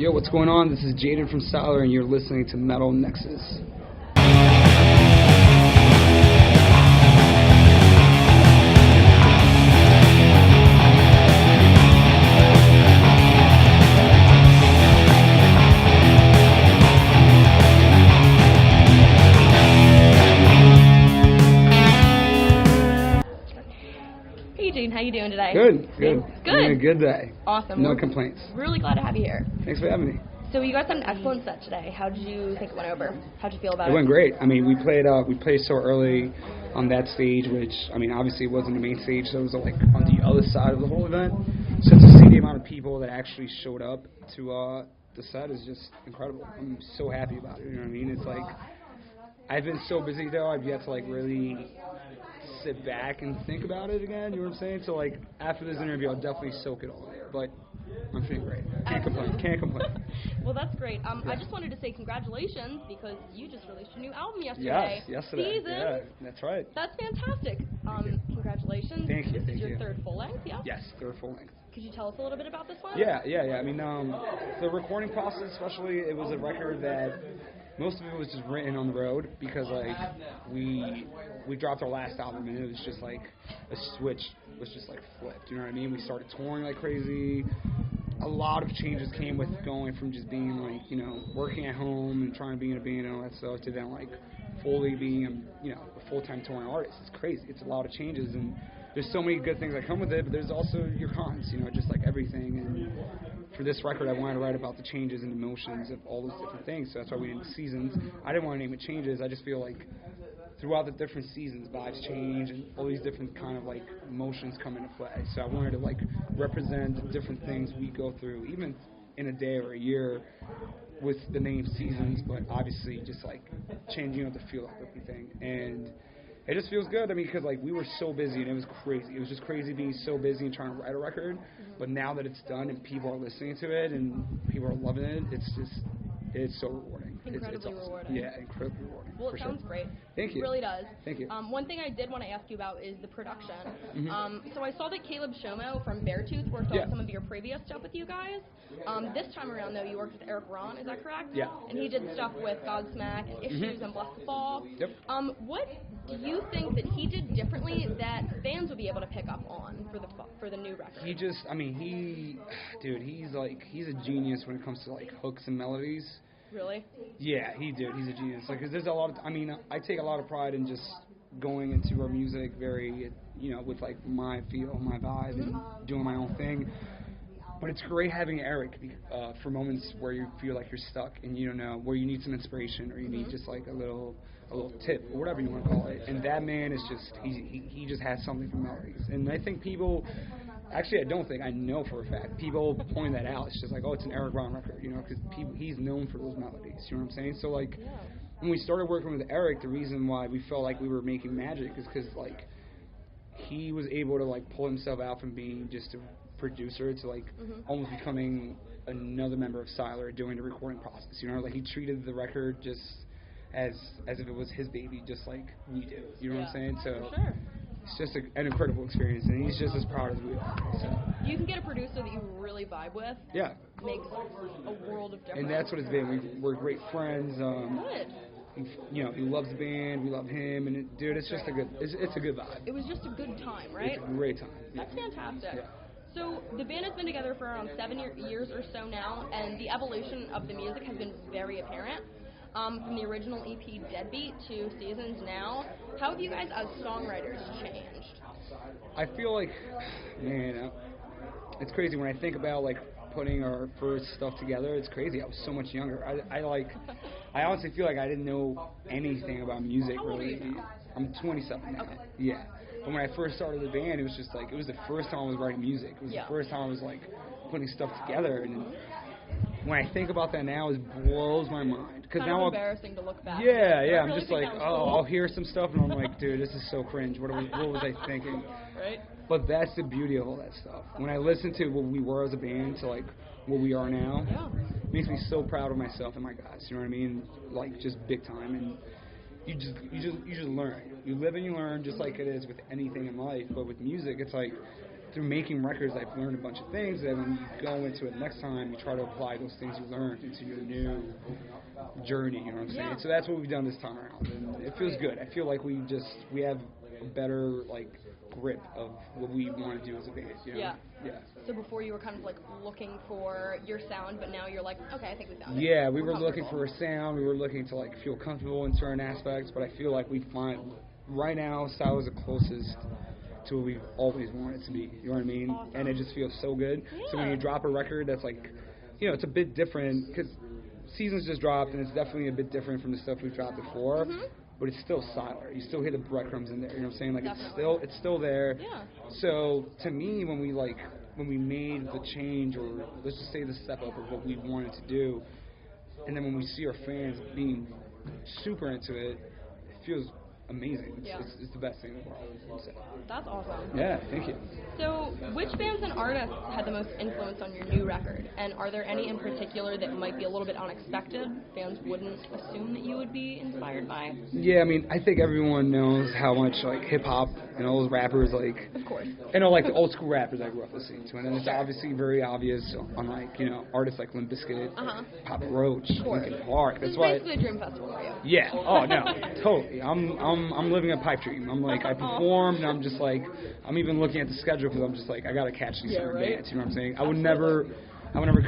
Yo, what's going on? This is Jayden from Sylar, and you're listening to Metal Nexus. How you doing today? Good. Good. Having a good day. Awesome. No complaints. Really glad to have you here. Thanks for having me. So you guys had an excellent set today. How did you think it went over? How did you feel about it? It went great. I mean, we played so early on that stage, which, I mean, obviously it wasn't the main stage, so it was like on the other side of the whole event. So to see the amount of people that actually showed up to the set is just incredible. I'm so happy about it. You know what I mean? It's like, I've been so busy though, I've yet to like really sit back and think about it again, you know what I'm saying? So like after this interview I'll definitely soak it all in. But I'm feeling great. Can't complain. Well, that's great. I just wanted to say congratulations because you just released your new album yesterday. Yes, yesterday. Season. Yeah, that's right. That's fantastic. Congratulations. Thank you. This is your third full length, yeah? Yes, third full length. Could you tell us a little bit about this one? Yeah. I mean, the recording process especially, it was a record that most of it was just written on the road because like we dropped our last album and it was just like a switch was just like flipped, you know what I mean? We started touring like crazy. A lot of changes came with going from just being like, you know, working at home and trying to be in a band and all that stuff to then like fully being, you know, a full-time touring artist. It's crazy. It's a lot of changes and there's so many good things that come with it, but there's also your cons, you know, just like everything. And for this record, I wanted to write about the changes and emotions of all those different things, so that's why we named it Seasons. I didn't want to name it Changes. I just feel like throughout the different seasons, vibes change and all these different kind of like emotions come into play. So I wanted to like represent the different things we go through, even in a day or a year with the name Seasons, but obviously just like changing up the feel of everything. And it just feels good. I mean, because like we were so busy and it was crazy. It was just crazy being so busy and trying to write a record. But now that it's done and people are listening to it and people are loving it, it's so rewarding. Incredibly it's awesome. rewarding. Yeah, incredibly rewarding. Well, it sounds great. Thank you. It really does. Thank you. One thing I did want to ask you about is the production. Mm-hmm. So I saw that Caleb Shomo from Beartooth worked on some of your previous stuff with you guys. This time around, though, you worked with Eric Ron, is that correct? Yeah. And he did stuff with Godsmack and Issues and Bless the Fall. Yep. What do you think that he did differently that fans would be able to pick up on for the new record? He's a genius when it comes to like hooks and melodies. Really? Yeah, he's a genius. Like, 'cause there's a lot of, I take a lot of pride in just going into our music very, you know, with like my feel, my vibe, and doing my own thing. But it's great having Eric for moments where you feel like you're stuck and you don't know, where you need some inspiration or you need just like a little tip or whatever you want to call it. And that man is just, he just has something for melodies. And I think people, actually I don't think, I know for a fact, people point that out. It's just like, oh, it's an Eric Ron record, you know, because he's known for those melodies, you know what I'm saying? So like, when we started working with Eric, the reason why we felt like we were making magic is because like, he was able to like pull himself out from being just a producer to like almost becoming another member of Sylar doing the recording process, you know, like he treated the record just as if it was his baby, just like we do, you know what I'm saying? So sure. It's just an incredible experience, and he's just as proud as we are. So. You can get a producer that you really vibe with. Yeah. Makes a world of difference. And that's what it's been. We're great friends. Good. He loves the band. We love him, and it's just a good vibe. It was just a good time, right? It's a great time. That's fantastic. Yeah. So the band has been together for around 7 years or so now, and the evolution of the music has been very apparent. From the original EP Deadbeat to Seasons now, how have you guys as songwriters changed? I feel like, man, it's crazy when I think about like putting our first stuff together. It's crazy. I was so much younger. I honestly feel like I didn't know anything about music. How old really. are you now? I'm 27 now. Okay. Yeah. But when I first started the band, it was just like, it was the first time I was writing music. It was the first time I was like putting stuff together. And when I think about that now, it blows my mind. Because now embarrassing to look back. Yeah, really I'm just like, I'll hear some stuff and I'm like, dude, this is so cringe. What was I thinking? Right. But that's the beauty of all that stuff. When I listen to what we were as a band to like what we are now, it makes me so proud of myself and my guys. You know what I mean? Like just big time. And you just learn. You live and you learn, just like it is with anything in life. But with music, it's like through making records, I've learned a bunch of things that when you go into it next time, you try to apply those things you learned into your new journey, you know what I'm saying? So that's what we've done this time around, and it feels good. I feel like we have a better, like, grip of what we want to do as a band, you know? Yeah. So before you were kind of, like, looking for your sound, but now you're like, okay, I think we found it. Yeah, we were looking for a sound, we were looking to, like, feel comfortable in certain aspects, but I feel like we find, right now, Sylar is the closest to what we've always wanted to be, you know what I mean? Awesome. And it just feels so good. Yeah. So when you drop a record that's like, you know, it's a bit different, because Seasons just dropped, and it's definitely a bit different from the stuff we've dropped before, but it's still Sylar. You still hear the breadcrumbs in there, you know what I'm saying? Like, it's still there. Yeah. So to me, when we made the change, or let's just say the step up of what we wanted to do, and then when we see our fans being super into it, it feels amazing. It's the best thing in the world, I would say. That's awesome. Yeah, thank you. So, which bands and artists had the most influence on your new record? And are there any in particular that might be a little bit unexpected? Fans wouldn't assume that you would be inspired by? Yeah, I mean, I think everyone knows how much, like, hip-hop and all those rappers, like... Of course. You know, like, the old-school rappers I grew up listening to. And then it's obviously very obvious on, like, you know, artists like Limp Bizkit, Papa Roach, Linkin Park. That's why... It's basically a dream festival for you. Yeah. Oh, no. Totally. I'm living a pipe dream. I'm like, I perform, and I'm just like, I'm even looking at the schedule because I'm just like, I gotta catch these certain bands. You know what I'm saying? I would never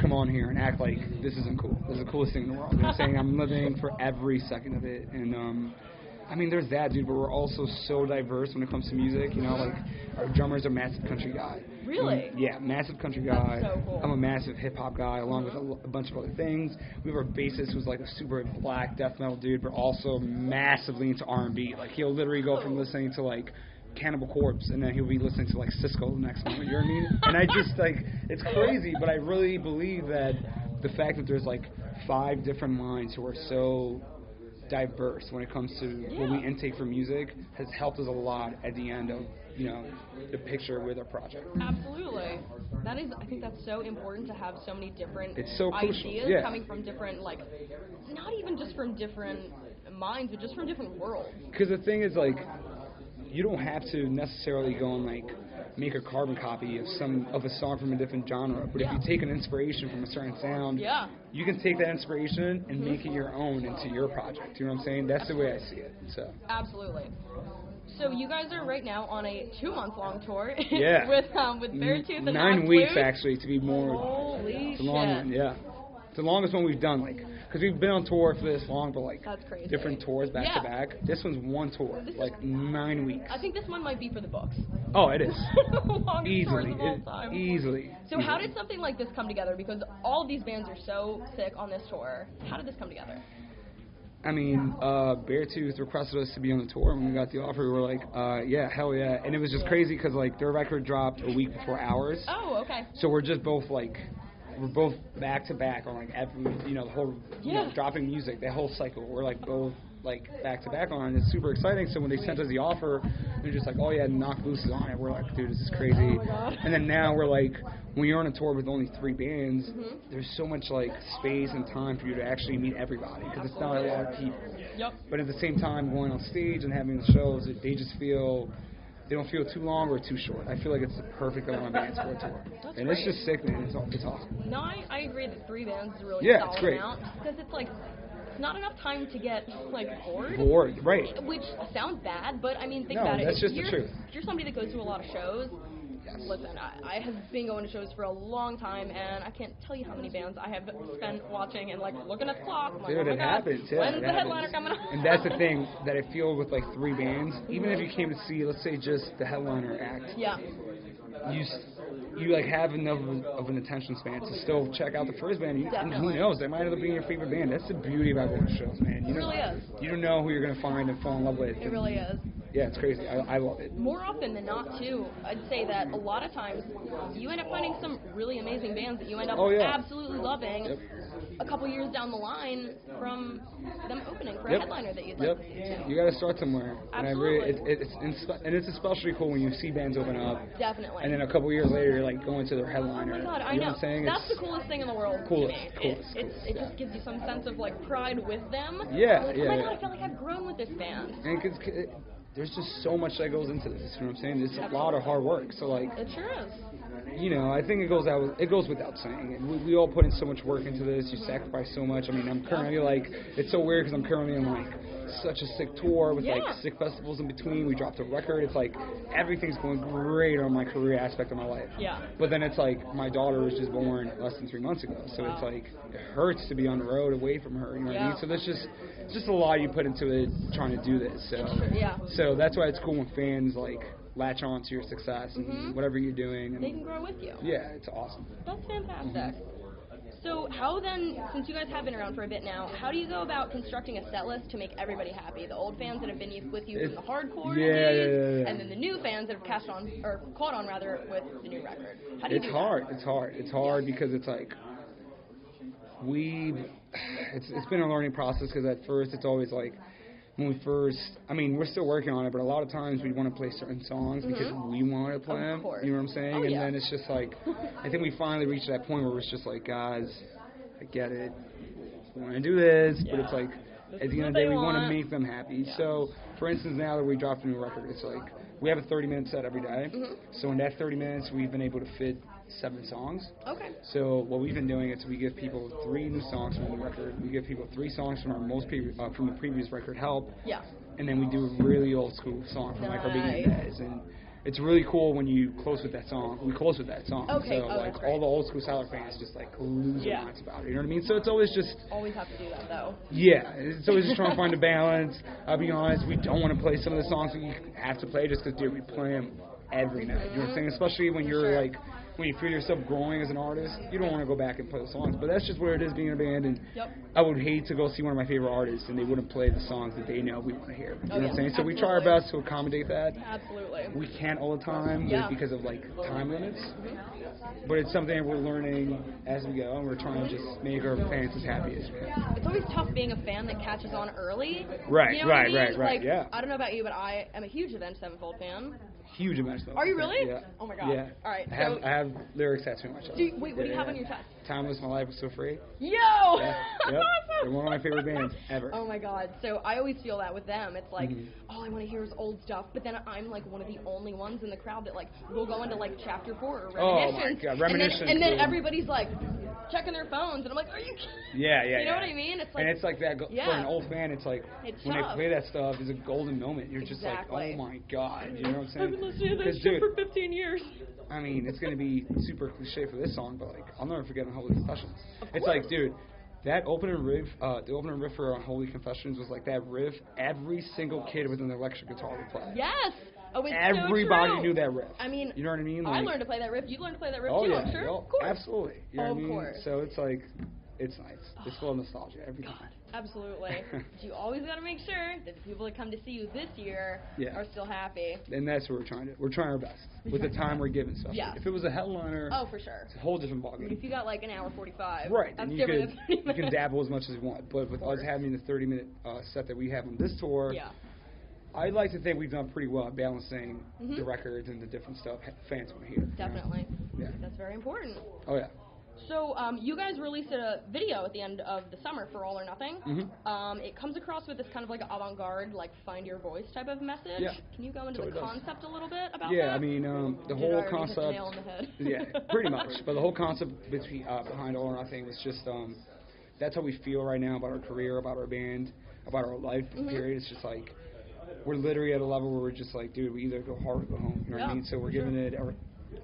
come on here and act like this isn't cool. This is the coolest thing in the world. You know what I'm saying? I'm living for every second of it. And I mean, there's that, dude, but we're also so diverse when it comes to music. You know, like, our drummer's a massive country guy. Really? Yeah, massive country guy. That's so cool. I'm a massive hip-hop guy, along with a bunch of other things. We have our bassist who's like a super black death metal dude, but also massively into R&B. Like, he'll literally go from listening to, like, Cannibal Corpse, and then he'll be listening to, like, Cisco the next moment, you know what I mean? And I just, like, it's crazy, but I really believe that the fact that there's, like, 5 different minds who are so diverse when it comes to what we intake from music has helped us a lot at the end of, you know, the picture with our project. Absolutely. That is, I think that's so important to have so many different ideas coming from different, like, not even just from different minds, but just from different worlds. Because the thing is, like, you don't have to necessarily go and, like, make a carbon copy of a song from a different genre. But if you take an inspiration from a certain sound, you can take that inspiration and make it your own into your project. You know what I'm saying? That's the way I see it. So. Absolutely. So you guys are right now on a 2-month-long tour with Beartooth and 9 weeks, actually, to be more. Holy it's a long one, yeah. It's the longest one we've done, like, because we've been on tour for this long, but, like, different tours back to back. This one's one tour, like 9 weeks. I think this one might be for the books. Oh, it is. Easily. Easily. So how did something like this come together? Because all of these bands are so sick on this tour. How did this come together? I mean, Beartooth requested us to be on the tour. When we got the offer, we were like, yeah, hell yeah. And it was just crazy because, like, their record dropped a week before ours. Oh, okay. So we're just both, like, we're both back to back on, like, every, you know, the whole, you know, dropping music, that whole cycle. We're, like, both, like, back to back on it. It's super exciting. So when they sent us the offer, they're just like, oh yeah, Knock Loose is on it. We're like, dude, this is crazy. Oh my God. And then now we're like, when you're on a tour with only 3 bands, there's so much, like, space and time for you to actually meet everybody because it's not a lot of people. Yep. But at the same time, going on stage and having the shows, they just feel, they don't feel too long or too short. I feel like it's the perfect amount of bands for a tour. That's and great. It's just sick, man. It's awesome. No, I agree that 3 bands is a really solid it's great. amount because it's like not enough time to get, like, bored. Bored, right. Which sounds bad, but I mean, think no, about it. That's just the truth. If you're somebody that goes to a lot of shows, listen, I have been going to shows for a long time, and I can't tell you how many bands I have spent watching and, like, looking at the clock. I'm like, Dude, oh my it God, happens. Yeah, when's the headliner coming up? And that's the thing that I feel with, like, 3 bands. Even if you came to see, let's say, just the headliner act. Yeah. You like have enough of an attention span to still check out the first band. And who knows? They might end up being your favorite band. That's the beauty about going to shows, man. It really is. You don't know who you're going to find and fall in love with. It really is. Yeah, it's crazy. I love it. More often than not, too, I'd say that a lot of times you end up finding some really amazing bands that you end up absolutely loving a couple years down the line from them opening for a headliner that you'd like to see, too. You got to start somewhere. Absolutely. And it's especially cool when you see bands open up. Definitely. And then a couple years later, you're like going to their headliner. Oh my God, I you know. know what I'm saying? That's the coolest thing in the world to me. It just gives you some sense of, like, pride with them. Yeah, like, oh my God, I feel like I've grown with this band. And there's just so much that goes into this. You know what I'm saying? It's a lot of hard work. So like, It sure is. you know, I think it goes without saying. We all put in so much work into this. You sacrifice so much. I mean, I'm currently like, it's so weird because I'm currently on like such a sick tour with like sick festivals in between. We dropped a record. It's like everything's going great on my career aspect of my life. Yeah. But then it's like my daughter was just born less than 3 months ago, so it's like it hurts to be on the road away from her. You know what I mean? So there's just a lot you put into it trying to do this. So so that's why it's cool when fans like latch on to your success and whatever you're doing. And they can grow with you. Yeah, it's awesome. That's fantastic. So how then, since you guys have been around for a bit now, how do you go about constructing a set list to make everybody happy? The old fans that have been with you from the hardcore days, and then the new fans that have caught on with the new record. How do you do that? It's hard because it's like it's been a learning process because at first it's always like when we first, I mean, we're still working on it, but a lot of times we want to play certain songs because we want to play them. You know what I'm saying? And then it's just like, I think we finally reached that point where it's just like, guys, I get it. We want to do this, but it's like, at the end of the day, we want to make them happy. So, for instance, now that we dropped a new record, it's like, we have a 30-minute set every day. So in that 30 minutes, we've been able to fit 7 songs. Okay. So what we've been doing is we give people 3 new songs from the record. We give people 3 songs from our from the previous record, Help. Yeah. And then we do a really old school song from like our beginning days. And it's really cool when you close with that song. We close with that song. Okay. So like all the old school Sylar fans just like lose their minds about it. You know what I mean? So it's always just always have to do that though. Yeah, it's always just trying to find a balance. I'll be honest, we don't want to play some of the songs that you have to play just because, dude, we play them every night. You know what I'm saying? Especially when you're like, when you feel yourself growing as an artist, you don't want to go back and play the songs. But that's just what it is being in a band. And I would hate to go see one of my favorite artists and they wouldn't play the songs that they know we want to hear. You know what I'm saying? So we try our best to accommodate that. Absolutely. We can't all the time because of like time limits. But it's something that we're learning as we go, and we're trying to just make our fans as happy as we can. It's always tough being a fan that catches on early. Right, you know right, what I mean? right. Like, I don't know about you, but I am a huge Avenged Sevenfold fan. Huge Avenged Sevenfold. Are you really? Yeah. Oh my god. Yeah. All right. I have lyrics tattooed on my chest. What do you have on your chest? Timeless, my life was so free. Yo! Yeah. Yep. They're one of my favorite bands ever. Oh my god. So I always feel that with them. It's like, all I want to hear is old stuff, but then I'm like one of the only ones in the crowd that like will go into like chapter 4 or Reminiscence. Oh my god, Reminiscence. And then everybody's like checking their phones, and I'm like, are you kidding? Yeah. You know what I mean? It's like, and it's like that for an old fan. It's like when tough. they play that stuff, it's a golden moment. You're just like, oh my god, you know what I'm saying? I've been listening to that shit for 15 years. I mean, it's gonna be super cliche for this song, but like I'll never forget Unholy Confessions. It's like, dude, that opening riff, the opening riff for Unholy Confessions was like that riff every single kid with an electric guitar would play. Yes. Oh, it's everybody so true. knew that riff. I mean, you know what I mean? Like, I learned to play that riff. You learned to play that riff too, I'm sure. Oh, of course. Absolutely. You know what I mean? course. So it's like, it's nice. It's full of nostalgia every time. Absolutely. But you always got to make sure that the people that come to see you this year are still happy. And that's what we're trying to do. We're trying our best with the time we're given. Especially. Yeah. If it was a headliner, for sure, it's a whole different ballgame. If you got like an hour 45, right? That's then different than 30 minutes. You can dabble as much as you want. But with us having the 30-minute set that we have on this tour, I'd like to think we've done pretty well at balancing the records and the different stuff fans want to hear. Definitely. Yeah. That's very important. Oh, yeah. So you guys released a video at the end of the summer for All or Nothing. It comes across with this kind of like avant-garde, like find your voice type of message. Yeah. Can you go into the concept a little bit about that? Yeah, I mean, the whole concept. Hit the nail on the head. Yeah, pretty much. But the whole concept behind All or Nothing was just that's how we feel right now about our career, about our band, about our life period. It's just like we're literally at a level where we're just like, dude, we either go hard or go home. You know what I mean? So we're giving it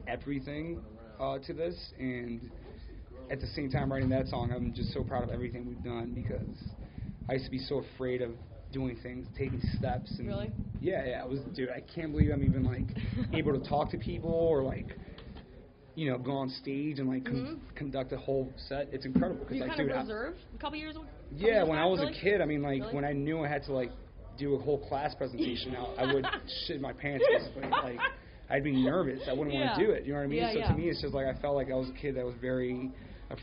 everything to this, and at the same time writing that song, I'm just so proud of everything we've done because I used to be so afraid of doing things, taking steps. And really? Yeah. Dude, I can't believe I'm even like able to talk to people or like, you know, go on stage and like conduct a whole set. It's incredible. Were you like, kind of reserved a couple years ago? Yeah, when I was a kid, I mean, like when I knew I had to like do a whole class presentation, I would shit my pants basically. Like I'd be nervous. I wouldn't want to do it. You know what I mean? So to me, it's just like I felt like I was a kid that was very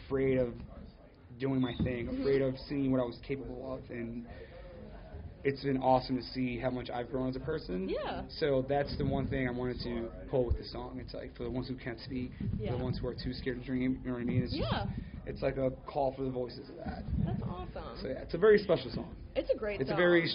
afraid of doing my thing, afraid of seeing what I was capable of, and it's been awesome to see how much I've grown as a person. Yeah. So that's the one thing I wanted to pull with the song. It's like for the ones who can't speak, for the ones who are too scared to dream. You know what I mean? It's just, it's like a call for the voices of that. That's awesome. awesome. So yeah, it's a very special song. It's a great It's song. a very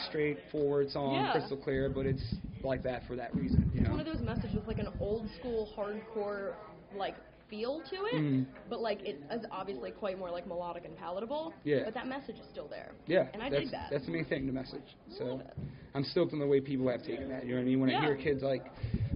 straightforward song, Yeah. crystal clear, but it's like that for that reason. You It's know? one of those messages with like an old school hardcore like feel to it, Mhm. but like it is obviously quite more like melodic and palatable. Yeah. But that message is still there. Yeah, And I that's, dig that. That's the main thing, the message. I So love it. I'm stoked on the way people have taken that. You know what I mean? When I Yeah. hear kids like,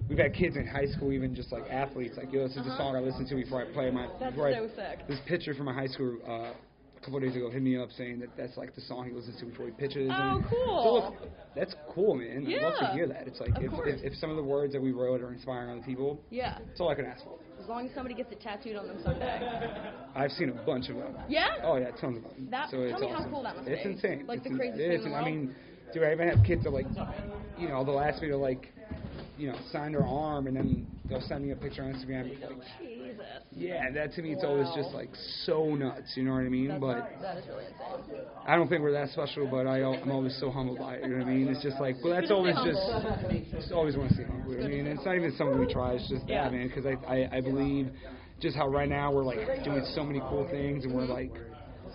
we've had kids in high school, even just like athletes, like, yo, this is the song I listen to before I play my. That's before so I, sick. This pitcher from my high school a couple of days ago hit me up saying that that's like the song he listens to before he pitches. Oh, and cool. So look, that's cool, man. I love to Yeah. hear that. It's like Of course. if some of the words that we wrote are inspiring other people, Yeah. that's all I can ask for. As long as somebody gets it tattooed on them someday. I've seen a bunch of them. Yeah? Oh yeah, tons of them. That- so it's tell me how awesome. cool that must It's be. insane. Like it's the craziest it thing is. in the I world? mean, dude, I even have kids that like, you know, they'll ask me to like, you know, sign their arm, and then they'll send me a picture on Instagram. Like, Jesus. yeah, that to me it's always just like so nuts. You know what I mean? That is really insane. I don't think we're that special, but I'm always so humbled by it. You know what I mean? It's just like, well, that's always just always want to see humble. You know what I mean? It's not even something we try. It's just that, man, because I believe just how right now we're like doing so many cool things, and we're like,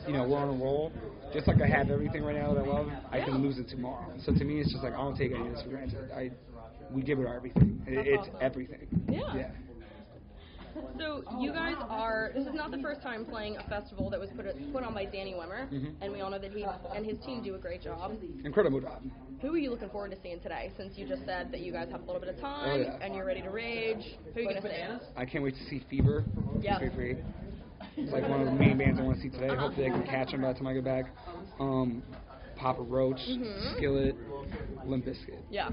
you know, we're on a roll. Just like I have everything right now that I love, I can lose it tomorrow. So to me, it's just like I don't take any of this for granted. We give it our everything. It's awesome. everything. Yeah. So you guys are, this is not the first time playing a festival that was put on by Danny Wimmer, and we all know that he and his team do a great job. Incredible job. Who are you looking forward to seeing today, since you just said that you guys have a little bit of time and you're ready to rage? Who are you going to see? I can't wait to see Fever. Yeah. It's like one of the main bands I want to see today. Hopefully I can catch them by the time I get back. Papa Roach, Skillet, Limp Bizkit. Yeah.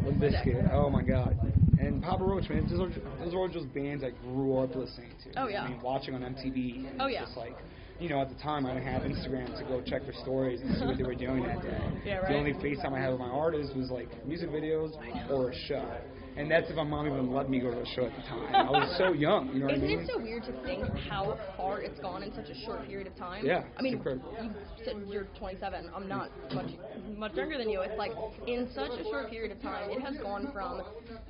Limp Bizkit. Oh my God. And Papa Roach, man, those are just bands I grew up listening to. Oh, yeah. I mean, watching on MTV. And Oh, yeah. Just like, you know, at the time I didn't have Instagram to go check their stories and see what they were doing that day. Yeah, right. The only FaceTime I had with my artists was like music videos or a show. And that's if my mom even let me go to a show at the time. I was so young, you know what I Isn't mean? it so weird to think how far it's gone in such a short period of time? Yeah, I mean, it's incredible. you said you're 27. I'm not much younger than you. It's like in such a short period of time, it has gone from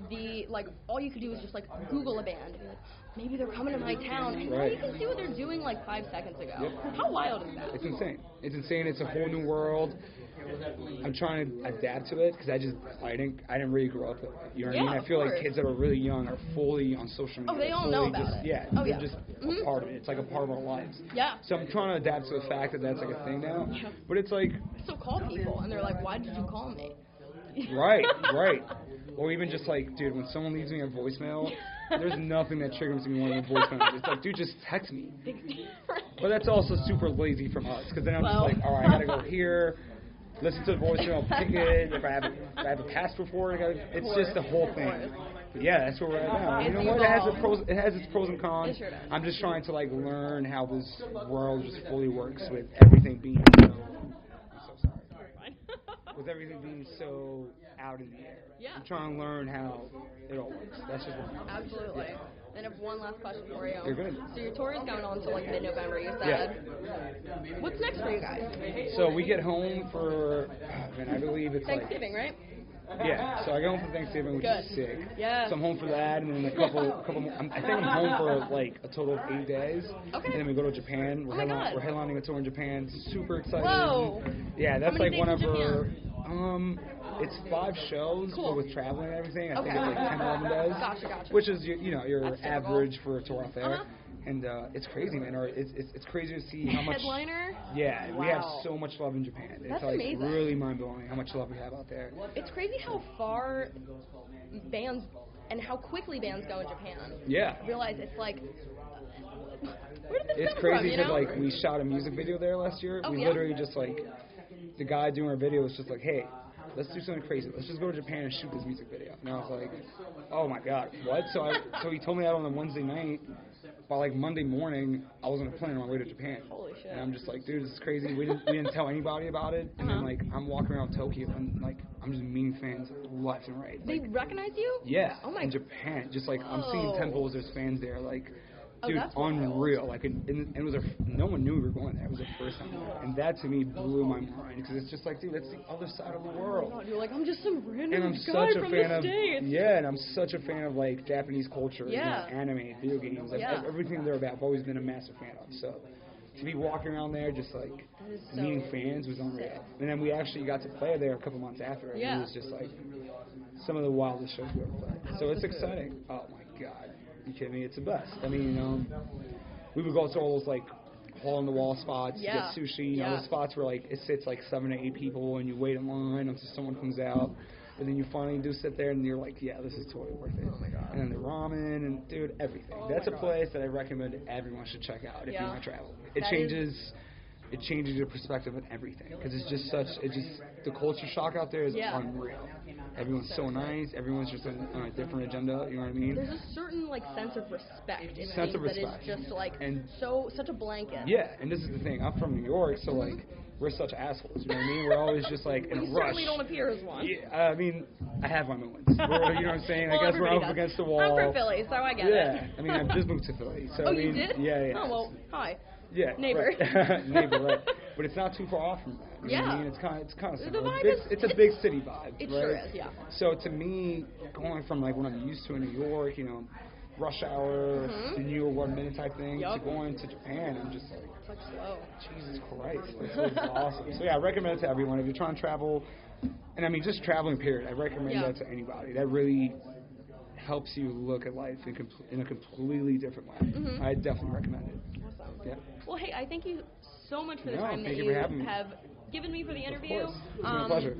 the like all you could do is just like Google a band and be like, maybe they're coming to my town, and now Right. you can see what they're doing like 5 seconds ago. Yep. How wild is that? It's insane. It's insane. It's a whole new world. I'm trying to adapt to it because I didn't really grow up with it. You know what I Yeah, mean? of I feel like course. kids that are really young are fully on social media. Oh, they all fully know about just, it. Yeah, Oh, they're yeah. just Mhm. a part of it. It's like a part of our lives. Yeah. So I'm trying to adapt to the fact that that's like a thing now. Yeah. But it's like, I still call people, and they're like, "Why did you call me?" right. Or even just like, dude, when someone leaves me a voicemail, there's nothing that triggers me more than a voicemail. It's like, dude, just text me. But that's also super lazy from us, because then I'm just like, all right, I gotta go here, listen to the voicemail, pick it. If I have a passport for it, it's just the whole thing. But yeah, that's where we're at now. You know what? It has its pros and cons. It sure does. I'm just trying to like learn how this world just fully works with everything being so. I'm so sorry. With everything being so out in the air. Yeah. I'm trying to learn how it all works. That's just what I'm doing. Absolutely. Then I have one last question for you. You're good. So your tour is going on until like mid-November, you said. What's next for you guys? So we get home for, man, I believe it's Thanksgiving, right? Yeah, so I get home for Thanksgiving, which is sick. Yeah. So I'm home for that, and then a couple more. I think I'm home for like a total of 8 days. Okay. And then we go to Japan. Oh my God. We're headlining a tour in Japan. Super excited. Whoa. Yeah, that's How many like one of days in our. Japan? It's 5 shows, Cool. but with traveling and everything, I think Okay. it's like 10, 11 days. Gotcha. Which is your That's typical. average for a tour out there. Uh-huh. And it's crazy, man. Or it's crazy to see how much. Headliner? Yeah, we have Wow. so much love in Japan. That's it's like amazing. really mind blowing how much love we have out there. It's crazy how far bands and how quickly bands go in Japan. Yeah. I realize it's like, where did this It's come crazy from, you because know? like we shot a music video there last year. Oh, We yeah? literally just like the guy doing our video was just like, hey, let's do something crazy. Let's just go to Japan and shoot this music video. And I was like, oh my God, what? So he told me that on a Wednesday night. By like Monday morning, I was on a plane on my way to Japan. Holy shit. And I'm just like, dude, this is crazy. We didn't tell anybody about it. And then like I'm walking around Tokyo and like I'm just meeting fans left and right. They Like, recognize you? yeah, Oh my. in Japan, just like I'm seeing Whoa. temples. There's fans there, like, Oh, dude, that's wild. unreal. Like, and it was no one knew we were going there. It was the first time, and that to me blew my mind because it's just like, dude, that's the other side of the world. God, you're like, I'm just some random And I'm guy such a from fan the of States. yeah, and I'm such a fan of like Japanese culture, Yeah. you know, anime, video games, like Yeah. everything they're about. I've always been a massive fan of. So to be walking around there just like meeting fans was unreal. And then we actually got to play there a couple months after. And it was just like some of the wildest shows we ever played. So it's exciting. Oh my God. You kidding me? It's the best. I mean, we would go to all those like hole-in-the-wall spots to get sushi. You know, the spots where like it sits like 7 to 8 people and you wait in line until someone comes out. And then you finally do sit there and you're like, yeah, this is totally worth it. Oh my God. And then the ramen and, dude, everything. That's a place that I recommend everyone should check out if you want to travel. It changes your perspective on everything. Because it's just the culture shock out there is unreal. Everyone's so nice. Everyone's just on a different agenda. You know what I mean? There's a certain like sense of respect. That is just like such a blanket. Yeah, and this is the thing. I'm from New York, so like we're such assholes. You know what I mean? We're always just like in a rush. You certainly don't appear as one. Yeah, I mean, I have my moments. You know what I'm saying? Well, I guess we're up against the wall. I'm from Philly, so I get it. Yeah, I mean, I just moved to Philly. So, I mean, you did? Yeah. Oh well, hi. Yeah, neighbor. Right. Neighbor, right? But it's not too far off from that. You know what I mean? It's kind of similar. It's a big city vibe. It right? sure is, yeah. So to me, going from like what I'm used to in New York, you know, rush hour, the New York 1 minute type thing, to going to Japan, I'm just like, it's like slow. Jesus Christ, this is awesome. So yeah, I recommend it to everyone if you're trying to travel, and I mean just traveling period. I recommend that to anybody. That really helps you look at life in a completely different way. I definitely recommend it. Awesome. Yeah. Well, hey, I thank you so much for the time that you have given me for the interview. Of course. It's been a pleasure.